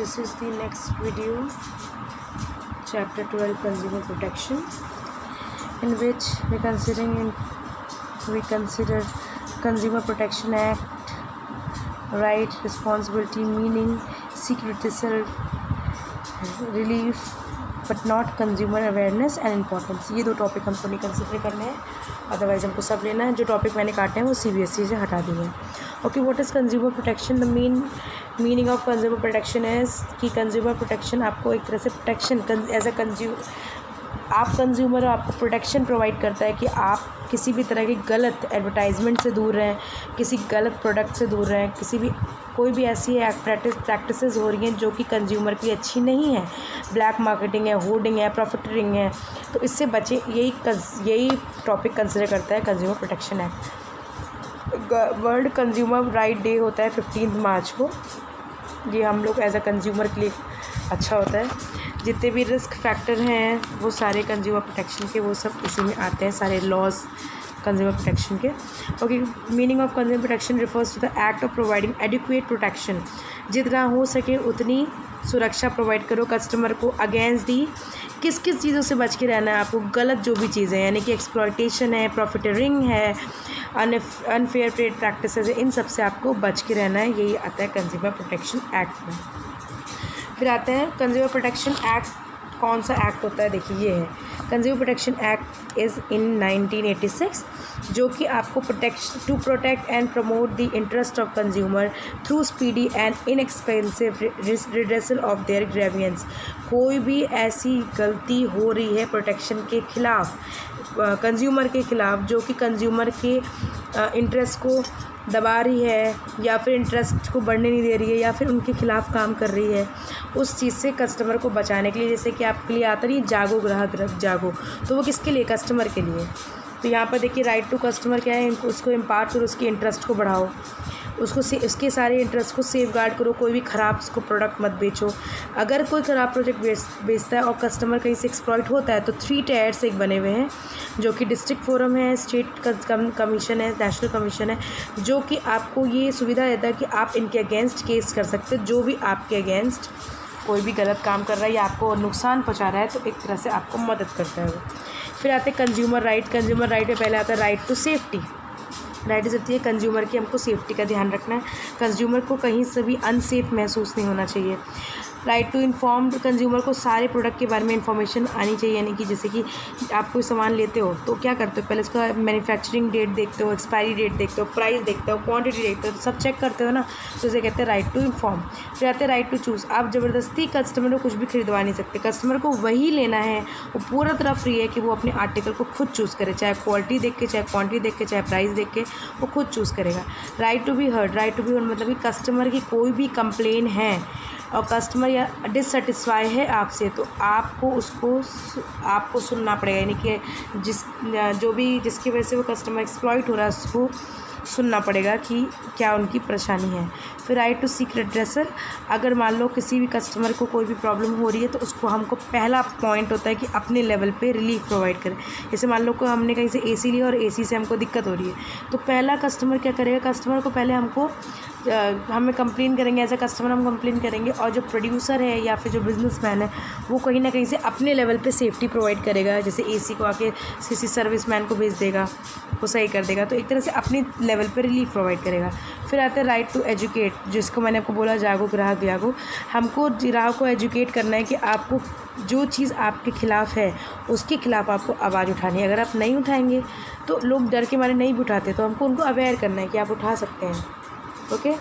This is the next video, chapter 12, consumer protection, in which we consider Consumer Protection Act, right, responsibility, meaning, security, relief, but not consumer awareness and importance. ये दो topic हमको नहीं consider करने हैं, otherwise हमको सब लेना है। जो टॉपिक मैंने काटे हैं वो CBSE से हटा दिए हैं। Okay, what is consumer protection? The meaning of consumer protection is कि कंज्यूमर प्रोटेक्शन आपको एक तरह से प्रोटेक्शन एज अ आप कंज्यूमर आपको प्रोटेक्शन प्रोवाइड करता है कि आप किसी भी तरह की गलत एडवर्टाइजमेंट से दूर रहें, किसी गलत प्रोडक्ट से दूर रहें, कोई भी ऐसी प्रैक्टिसेस हो रही हैं जो कि कंज्यूमर की अच्छी नहीं है, ब्लैक मार्केटिंग है, होर्डिंग है, प्रॉफिटरिंग है, तो इससे बचे। यही टॉपिक कंसिडर करता है consumer protection act. World consumer right day होता है 15 मार्च को। ये हम लोग एज अ कंज्यूमर के लिए अच्छा होता है। जितने भी रिस्क फैक्टर हैं वो सारे कंज्यूमर प्रोटेक्शन के, वो सब इसी में आते हैं, सारे लॉज कंज्यूमर प्रोटेक्शन के। Okay, meaning of consumer protection refers to the act of providing adequate protection. जितना हो सके उतनी सुरक्षा प्रोवाइड करो कस्टमर को अगेंस्ट दी किस चीज़ों से बच के रहना है आपको, गलत जो भी चीज़ें हैं, यानी कि एक्सप्लॉयटेशन है, प्रॉफिटरिंग है, अनफेयर ट्रेड प्रैक्टिसेस है, इन सब से आपको बच के रहना है। यही आता है कंज्यूमर प्रोटेक्शन एक्ट में। फिर आते हैं कंज्यूमर प्रोटेक्शन एक्ट। कौन सा एक्ट होता है? देखिए, ये है consumer protection act is in 1986, जो कि आपको to protect and promote the interest of consumer through speedy and inexpensive redressal of their grievances. कोई भी ऐसी गलती हो रही है प्रोटेक्शन के खिलाफ, कंज्यूमर के खिलाफ, जो कि कंज्यूमर के इंटरेस्ट को दबा रही है या फिर इंटरेस्ट को बढ़ने नहीं दे रही है या फिर उनके खिलाफ काम कर रही है, उस चीज़ से कस्टमर को बचाने के लिए। जैसे कि आपके लिए आता नहीं, जागो ग्राहक जागो, तो वो किसके लिए? कस्टमर के लिए। तो यहाँ पर देखिए, राइट टू कस्टमर क्या है? उसको इम्पार्ट करो, उसकी इंटरेस्ट को बढ़ाओ, उसके सारे इंटरेस्ट को सेफ गार्ड करो, कोई भी ख़राब उसको प्रोडक्ट मत बेचो। अगर कोई ख़राब प्रोडक्ट बेचता है और कस्टमर कहीं से एक्सप्लॉइट होता है, तो 3 टायर्स एक बने हुए हैं, जो कि डिस्ट्रिक्ट फोरम है, स्टेट कमीशन है, नेशनल कमीशन है, जो कि आपको ये सुविधा देता है कि आप इनके अगेंस्ट केस कर सकते हो। जो भी आपके अगेंस्ट कोई भी गलत काम कर रहा है या आपको नुकसान पहुँचा रहा है, तो एक तरह से आपको मदद करता है वो। फिर आते हैं कंज्यूमर राइट। कंज्यूमर राइट में पहले आता है राइट टू सेफ्टी। राइट होती है कंज्यूमर की, हमको सेफ्टी का ध्यान रखना है, कंज्यूमर को कहीं से भी अनसेफ महसूस नहीं होना चाहिए। राइट टू इन्फॉर्म्ड कंज्यूमर को सारे प्रोडक्ट के बारे में इंफॉर्मेशन आनी चाहिए, यानी कि जैसे कि आप कोई सामान लेते हो तो क्या करते हो? पहले उसका मैन्युफैक्चरिंग डेट देखते हो, एक्सपायरी डेट देखते हो, प्राइस देखते हो, क्वांटिटी देखते हो, तो सब चेक करते हो ना, तो उसे कहते हैं राइट टू इन्फॉर्म। फिर आते हैं राइट टू चूज़। आप ज़बरदस्ती कस्टमर को कुछ भी खरीदवा नहीं सकते, कस्टमर को वही लेना है, वो पूरा तरह फ्री है कि वो अपने आर्टिकल को खुद चूज़ करे, चाहे क्वालिटी देख के, चाहे क्वांटिटी देख के, चाहे प्राइस देख के, वो खुद चूज़ करेगा। Right to be heard. Right to be heard मतलब कि कस्टमर की कोई भी कंप्लेन है और कस्टमर या डिससेटिस्फाई है आपसे, तो आपको सुनना पड़ेगा, यानी कि जिसकी वजह से वो कस्टमर एक्सप्लॉइट हो रहा है, उसको सुनना पड़ेगा कि क्या उनकी परेशानी है। फिर राइट टू सीक रेड्रेसल। अगर मान लो किसी भी कस्टमर को कोई भी प्रॉब्लम हो रही है, तो उसको हमको पहला पॉइंट होता है कि अपने लेवल पे रिलीफ प्रोवाइड करें। जैसे मान लो को हमने कहीं से AC लिया और AC से हमको दिक्कत हो रही है, तो पहला कस्टमर क्या करेगा? कस्टमर को पहले हमें कंप्लेन करेंगे, एज अ कस्टमर हम कंप्लेन करेंगे, और जो प्रोड्यूसर है या फिर जो बिजनेसमैन है, वो कहीं ना कहीं से अपने लेवल पे सेफ्टी प्रोवाइड करेगा। जैसे AC को आके किसी सर्विसमैन को भेज देगा, वो सही कर देगा, तो एक तरह से अपने लेवल पे रिलीफ प्रोवाइड करेगा। फिर आता है राइट टू एजुकेट, जिसको मैंने आपको बोला जागो ग्राहक जागो। हमको ग्राहक को एजुकेट करना है कि आपको जो चीज़ आपके खिलाफ है उसके खिलाफ आपको आवाज़ उठानी है। अगर आप नहीं उठाएंगे तो लोग डर के मारे नहीं भी उठाते, तो हमको उनको अवेयर करना है कि आप उठा सकते हैं। ओके,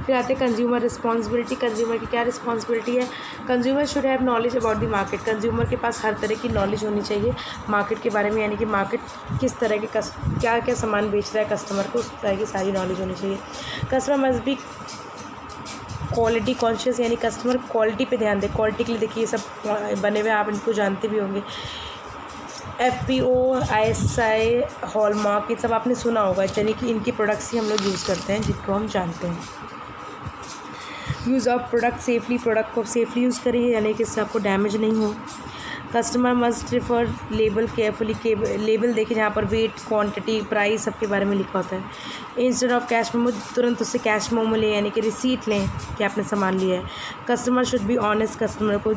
फिर आते हैं कंज्यूमर रिस्पॉन्सिबिलिटी। कंज्यूमर की क्या रिस्पॉन्सिबिलिटी है? Consumer should have knowledge about the market. Consumer के पास हर तरह की नॉलेज होनी चाहिए मार्केट के बारे में, यानी कि मार्केट किस तरह के क्या क्या सामान बेच रहा है कस्टमर को, उस तरह की सारी नॉलेज होनी चाहिए। Customer must be quality conscious, यानी कस्टमर क्वालिटी पे ध्यान दे। क्वालिटी के लिए देखिए ये सब बने हुए, आप इनको जानते भी होंगे, FPO, ISI, हॉलमार्क, ये सब आपने सुना होगा, यानी कि इनकी प्रोडक्ट्स ही हम लोग यूज़ करते हैं, जिनको हम जानते हैं। Use of product safely, product को सेफली यूज़ करिए, यानी कि इससे आपको डैमेज नहीं हो। Customer must refer label carefully, label देखें जहाँ पर वेट, क्वांटिटी, प्राइस सबके बारे में लिखा होता है। इंस्टेड ऑफ कैश मेमो, तुरंत उससे कैश मेमो लें, यानी कि रिसीट लें कि आपने सामान लिया है। Customer should be honest, customer को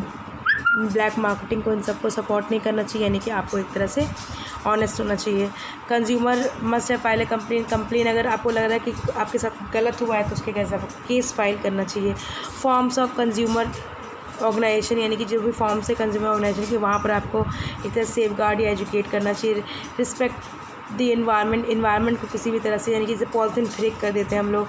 ब्लैक मार्केटिंग को इन सबको सपोर्ट नहीं करना चाहिए, यानी कि आपको एक तरह से ऑनेस्ट होना चाहिए। कंज्यूमर मस्ट है फाइल ए कंप्लेन अगर आपको लग रहा है कि आपके साथ गलत हुआ है तो उसके कैसे आपको केस फाइल करना चाहिए। फॉर्म्स ऑफ कंज्यूमर ऑर्गेनाइजेशन, यानी कि जो भी फॉर्म्स है कंज्यूमर ऑर्गेनाइजेशन के, वहाँ पर आपको एक तरह सेफ गार्ड या एजुकेट करना चाहिए। रिस्पेक्ट द इन्वायरमेंट को किसी भी तरह से, यानी कि जैसे पॉलिथीन फेंक कर देते हैं हम लोग,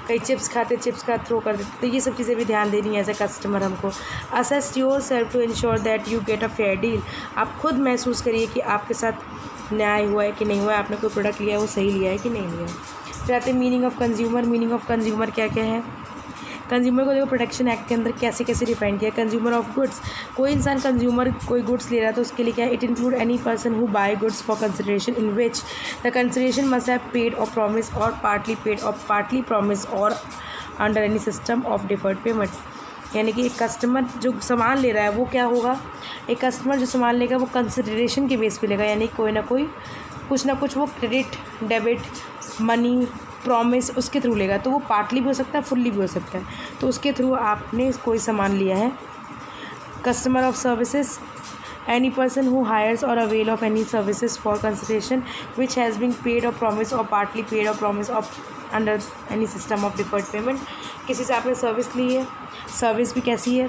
कई चिप्स खाते चिप्स का थ्रो कर देते, तो ये सब चीज़ें भी ध्यान देनी है एज ए कस्टमर हमको। Assess yourself to ensure that you get a fair deal, आप खुद महसूस करिए कि आपके साथ न्याय हुआ है कि नहीं हुआ है, आपने कोई प्रोडक्ट लिया है वो सही लिया है कि नहीं लिया है। फिर आते हैं meaning of consumer. Meaning of consumer क्या क्या है? कंज्यूमर को देखो प्रोटेक्शन एक्ट के अंदर कैसे कैसे डिफाइन किया। कंज्यूमर ऑफ गुड्स, कोई इंसान कंज्यूमर कोई गुड्स ले रहा है तो उसके लिए क्या है? It include any person who buy goods for consideration in which the consideration must have paid or promise or partly paid or partly promised or under any system of deferred payment. यानी कि एक customer जो सामान ले रहा है वो क्या होगा? एक कस्टमर जो सामान लेगा वो कंसिडरेशन के बेस पे लेगा, यानी कोई ना कोई कुछ ना कुछ वो क्रेडिट, डेबिट, मनी, प्रॉमिस उसके थ्रू लेगा। तो वो पार्टली भी हो सकता है, फुल्ली भी हो सकता है, तो उसके थ्रू आपने कोई सामान लिया है। Customer of services, any person who hires or avail of any services for consideration which has been paid or promise or partly paid or promise of under any system of deferred payment. किसी से आपने service ली है, service भी कैसी है?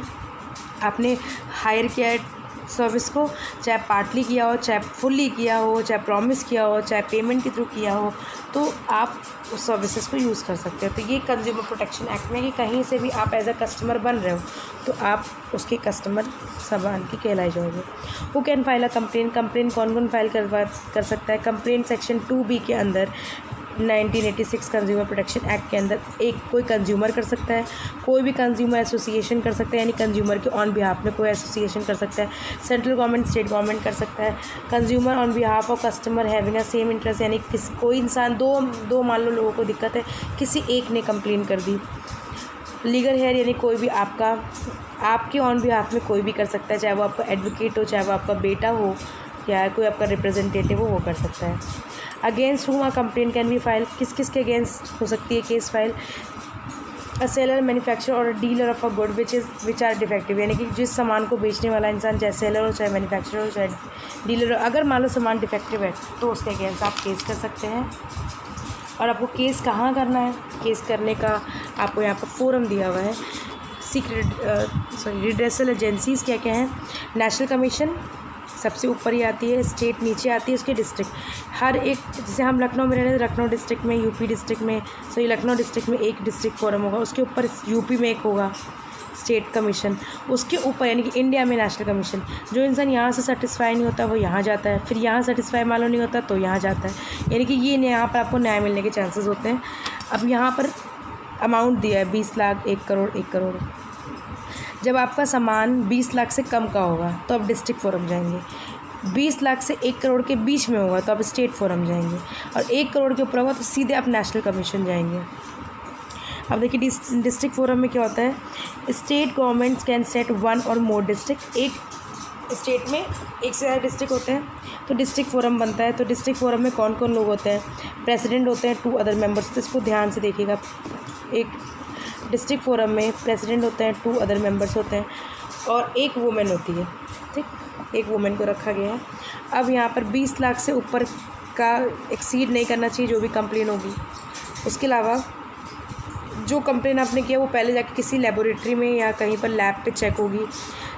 आपने higher किया है सर्विस को, चाहे पार्टली किया हो, चाहे फुल्ली किया हो, चाहे प्रॉमिस किया हो, चाहे पेमेंट के थ्रू किया हो, तो आप उस सर्विसेज को यूज़ कर सकते हो। तो ये कंज्यूमर प्रोटेक्शन एक्ट में कि कहीं से भी आप एज अ कस्टमर बन रहे हो तो आप उसके कस्टमर सामान की कहलाए जाओगे। Who can file a complain, complain कौन कौन फाइल कर सकता है? कंप्लेन सेक्शन 2B के अंदर 1986 कंज्यूमर प्रोटेक्शन एक्ट के अंदर एक कोई कंज्यूमर कर सकता है, कोई भी कंज्यूमर एसोसिएशन कर सकता है, यानी कंज्यूमर के ऑन बिहाफ में कोई एसोसिएशन कर सकता है, सेंट्रल गवर्नमेंट, स्टेट गवर्नमेंट कर सकता है। Consumer on behalf of customer having a same interest, यानी कोई इंसान दो मान लो लोगों को दिक्कत है, किसी एक ने कंप्लेन कर दी। लीगल हेयर, यानी कोई भी आपके ऑन बिहाफ में कोई भी कर सकता है, चाहे वो आपका एडवोकेट हो, चाहे वो आपका बेटा हो या कोई आपका रिप्रेजेंटेटिव हो, वो कर सकता है। Against whom a complaint can be file, किस किस के अगेंस्ट हो सकती है case file? A seller, manufacture or dealer of a good which are defective, यानी कि जिस सामान को बेचने वाला इंसान चाहे सेलर हो, चाहे मैन्युफैक्चरर हो, चाहे डीलर हो, अगर मान लो सामान डिफेक्टिव है तो उसके अगेंस्ट आप केस कर सकते हैं। और आपको केस कहाँ करना है? केस करने का आपको यहाँ पर फोरम दिया हुआ है। रिड्रेसल एजेंसीज क्या क्या हैं? नेशनल कमीशन सबसे ऊपर ही आती है, स्टेट नीचे आती है, उसके डिस्ट्रिक्ट। हर एक, जैसे हम लखनऊ में रह रहे हैं, लखनऊ डिस्ट्रिक्ट में, यूपी डिस्ट्रिक्ट में, लखनऊ डिस्ट्रिक्ट में एक डिस्ट्रिक्ट फोरम होगा, उसके ऊपर यूपी में एक होगा स्टेट कमीशन, उसके ऊपर यानी कि इंडिया में नेशनल कमीशन। जो इंसान यहाँ से सेटिस्फाई नहीं होता वो यहाँ जाता है, फिर यहाँ सेटिस्फाई मालूम नहीं होता तो यहाँ जाता है, यानी कि ये यहाँ पर आपको न्याय मिलने के चांसेस होते हैं। अब यहाँ पर अमाउंट दिया है 20 लाख, 1 करोड़, 1 करोड़। जब आपका सामान 20 लाख से कम का होगा तो आप डिस्ट्रिक्ट फोरम जाएंगे, 20 लाख से 1 करोड़ के बीच में होगा तो आप स्टेट फोरम जाएंगे, और 1 करोड़ के ऊपर होगा तो सीधे आप नेशनल कमीशन जाएंगे। अब देखिए डिस्ट्रिक्ट फोरम में क्या होता है? स्टेट गवर्नमेंट्स कैन सेट 1 और मोर डिस्ट्रिक्ट, एक स्टेट में एक से ज़्यादा डिस्ट्रिक्ट होते हैं तो डिस्ट्रिक्ट फोरम बनता है। तो डिस्ट्रिक्ट फोरम में कौन कौन लोग होते हैं? प्रेसिडेंट होते हैं, 2 अदर मेंबर्स, तो इसको ध्यान से देखिएगा। एक डिस्ट्रिक्ट फोरम में प्रेसिडेंट होते हैं, 2 अदर मेंबर्स होते हैं और 1 वुमेन होती है, ठीक, 1 वुमेन को रखा गया है। अब यहाँ पर 20 लाख से ऊपर का एक्सीड नहीं करना चाहिए जो भी कंप्लेन होगी। उसके अलावा जो कंप्लेन आपने किया वो पहले जाके किसी लेबोरेटरी में या कहीं पर लैब पे चेक होगी।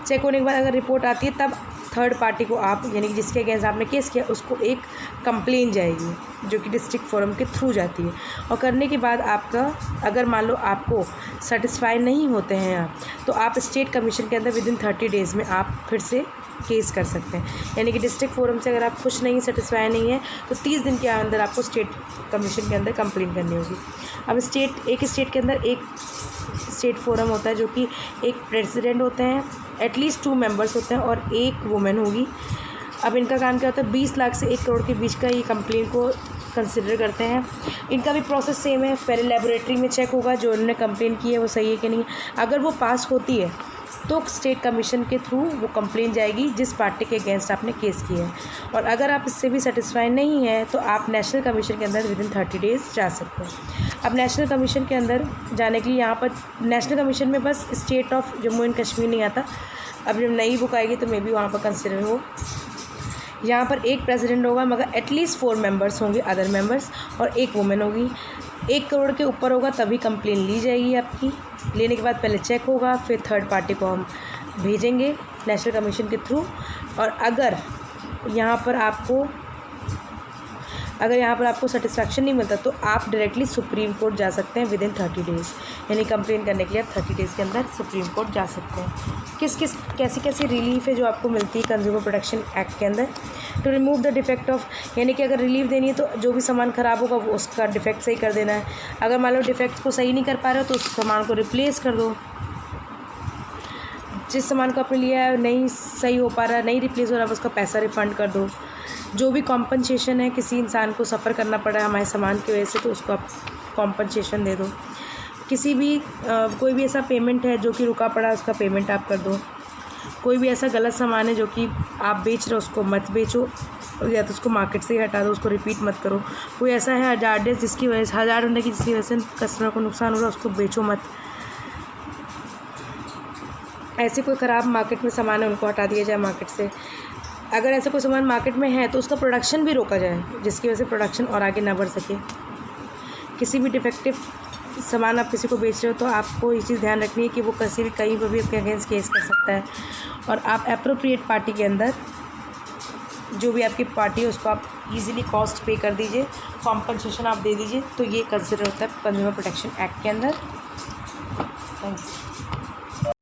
चेक होने के बाद अगर रिपोर्ट आती है तब थर्ड पार्टी को आप, यानी कि जिसके अगेंस्ट आपने केस किया, उसको एक कंप्लेन जाएगी जो कि डिस्ट्रिक्ट फोरम के थ्रू जाती है। और करने के बाद आपका, अगर मान लो आपको सेटिस्फाई नहीं होते हैं आप, तो आप स्टेट कमीशन के अंदर विदिन 30 डेज़ में आप फिर से केस कर सकते हैं। यानी कि डिस्ट्रिक्ट फोरम से अगर आप खुश नहीं, सेटिस्फाई नहीं है, तो 30 दिन के अंदर आपको स्टेट कमीशन के अंदर कंप्लेन करनी होगी। अब एक स्टेट के अंदर एक स्टेट फोरम होता है जो कि एक प्रेसिडेंट होते हैं, एटलीस्ट 2 मेंबर्स होते हैं और 1 वुमेन होगी। अब इनका काम क्या होता है? 20 लाख से 1 करोड़ के बीच का ये कंप्लेन को कंसिडर करते हैं। इनका भी प्रोसेस सेम है, पहले लेबोरेटरी में चेक होगा जो उन्होंने कंप्लेन की है वो सही है कि नहीं। अगर वो पास होती है तो स्टेट कमीशन के थ्रू वो कंप्लेन जाएगी जिस पार्टी के अगेंस्ट आपने केस किया है। और अगर आप इससे भी सेटिस्फाई नहीं है तो आप नेशनल कमीशन के अंदर विदिन 30 डेज़ जा सकते हैं। अब नेशनल कमीशन के अंदर जाने के लिए यहाँ पर नेशनल कमीशन में बस state of Jammu and Kashmir नहीं आता। अब जब नई बुक आएगी तो मे बी वहाँ पर कंसिडर हो। यहाँ पर एक प्रेसिडेंट होगा मगर एटलीस्ट 4 मेंबर्स होंगे अदर मेंबर्स, और एक वुमेन होगी। 1 करोड़ के ऊपर होगा तभी कंप्लेन ली जाएगी आपकी। लेने के बाद पहले चेक होगा, फिर थर्ड पार्टी को हम भेजेंगे नेशनल कमीशन के थ्रू। और अगर यहाँ पर आपको सेटिस्फैक्शन नहीं मिलता तो आप डायरेक्टली सुप्रीम कोर्ट जा सकते हैं विदिन 30 डेज़, यानी कंप्लेन करने के लिए आप 30 डेज़ के अंदर सुप्रीम कोर्ट जा सकते हैं। कैसी रिलीफ है जो आपको मिलती है कंज्यूमर प्रोटेक्शन एक्ट के अंदर। To remove the defect of, यानी कि अगर रिलीफ देनी है तो जो भी सामान ख़राब होगा वो उसका डिफेक्ट सही कर देना है। अगर मान लो डिफेक्ट को सही नहीं कर पा रहे हो तो उस सामान को रिप्लेस कर दो। जिस सामान को आपने लिया है नहीं सही हो पा रहा, नहीं रिप्लेस हो रहा, उसका पैसा रिफ़ंड कर दो। जो भी कॉम्पनसेशन है किसी इंसान को सफ़र करना पड़ा है हमारे सामान की वजह से तो उसको आप कॉम्पनसेशन दे दो। किसी भी कोई भी ऐसा पेमेंट है जो कि रुका पड़ा उसका पेमेंट आप कर दो। कोई भी ऐसा गलत सामान है जो कि आप बेच रहे हो उसको मत बेचो, या तो उसको मार्केट से ही हटा दो, उसको रिपीट मत करो। कोई ऐसा है हज़ार्डस जिसकी वजह से हज़ार होने की जिसकी वजह से कस्टमर को नुकसान हो रहा है उसको बेचो मत। ऐसे कोई ख़राब मार्केट में सामान है उनको हटा दिया जाए मार्केट से। अगर ऐसा कोई सामान मार्केट में है तो उसका प्रोडक्शन भी रोका जाए जिसकी वजह से प्रोडक्शन और आगे ना बढ़ सके। किसी भी डिफेक्टिव सामान आप किसी को बेच रहे हो तो आपको ये चीज़ ध्यान रखनी है कि वो कहीं पर भी आपके अगेंस्ट केस कर सकता है। और आप एप्रोप्रिएट पार्टी के अंदर जो भी आपकी पार्टी है उसको आप इजीली कॉस्ट पे कर दीजिए, कॉम्पनसेशन आप दे दीजिए, तो ये कंसिडर होता है कंज्यूमर प्रोटेक्शन एक्ट के अंदर। थैंक्स।